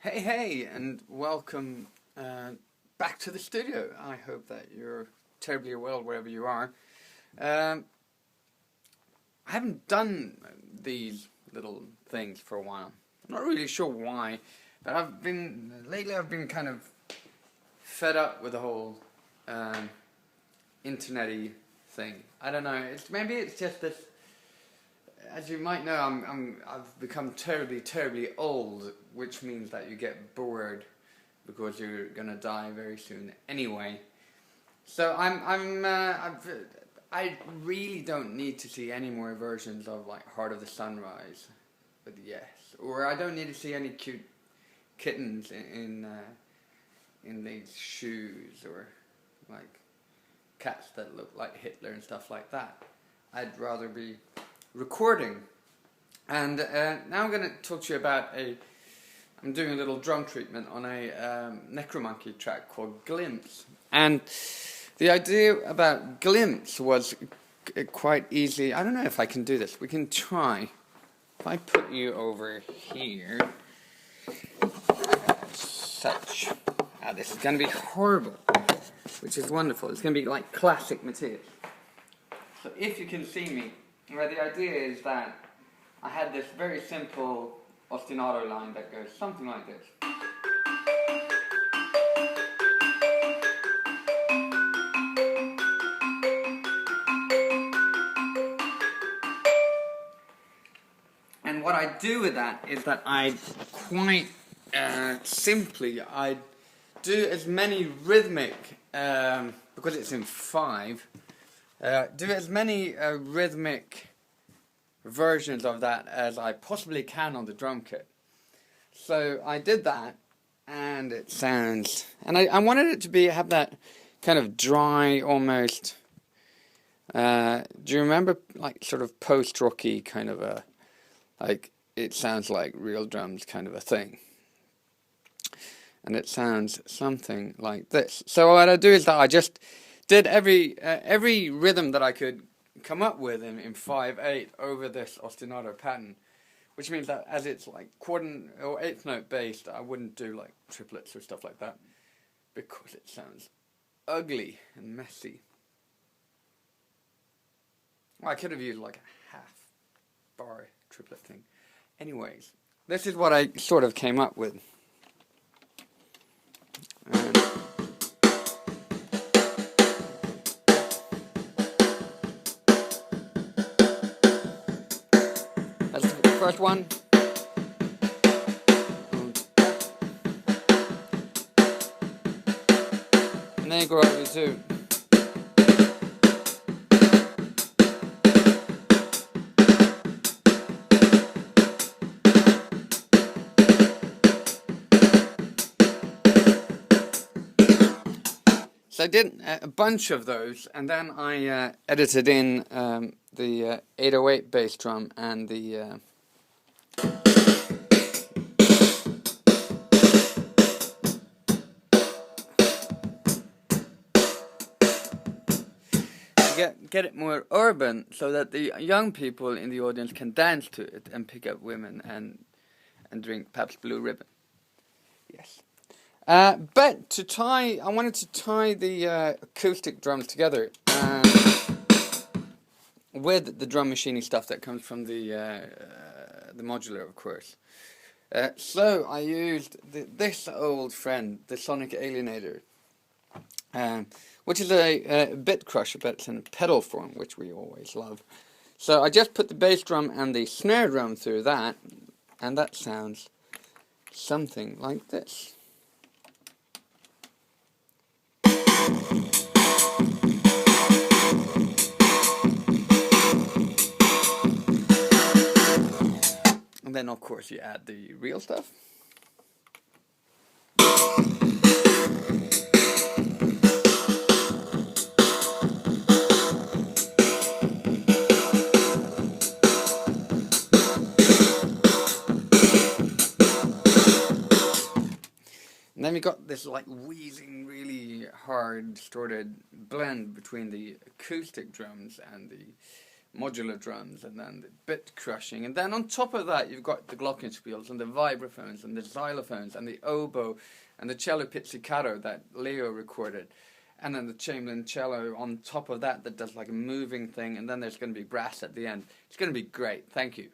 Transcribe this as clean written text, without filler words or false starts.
Hey, and welcome back to the studio. I hope that you're terribly well wherever you are. I haven't done these little things for a while. I'm not really sure why, but lately I've been kind of fed up with the whole internet-y thing. I don't know. Maybe it's just this. As you might know, I've become terribly old, which means that you get bored because you're gonna die very soon anyway. So I really don't need to see any more versions of like Heart of the Sunrise with yes, or I don't need to see any cute kittens in these shoes, or like cats that look like Hitler and stuff like that. I'd rather be recording. And now I'm going to talk to you about I'm doing a little drum treatment on a Necromonkey track called Glimpse. And the idea about Glimpse was quite easy. I don't know if I can do this. We can try. If I put you over here, such. This is going to be horrible, which is wonderful. It's going to be like classic material. So if you can see me, well, the idea is that I had this very simple ostinato line that goes something like this. And what I do with that is that I quite simply, I do as many rhythmic, because it's in 5, do as many rhythmic versions of that as I possibly can on the drum kit. So I did that, and it sounds, and I wanted it to have that kind of dry, almost, do you remember like sort of post-rocky kind of a, like it sounds like real drums kind of a thing. And it sounds something like this. So what I do is that I just did every rhythm that I could come up with in 5/8 over this ostinato pattern, which means that as it's like quarter or eighth note based, I wouldn't do like triplets or stuff like that because it sounds ugly and messy. Well, I could have used like a half bar triplet thing. Anyways, this is what I sort of came up with. That's the first one. And then you go over to. So I did a bunch of those, and then I edited in the 808 bass drum and the get it more urban, so that the young people in the audience can dance to it and pick up women and drink Pabst Blue Ribbon. Yes. But I wanted to tie the acoustic drums together with the drum machiney stuff that comes from the modular, of course. So I used this old friend, the Sonic Alienator, which is a bit crusher, but it's in pedal form, which we always love. So I just put the bass drum and the snare drum through that, and that sounds something like this. And then, of course, you add the real stuff. And then we got this like wheezing, really hard, distorted blend between the acoustic drums and the modular drums, and then the bit crushing, and then on top of that you've got the glockenspiels and the vibraphones and the xylophones and the oboe and the cello pizzicato that Leo recorded, and then the Chamberlain cello on top of that that does like a moving thing, and then there's going to be brass at the end. It's going to be great. Thank you.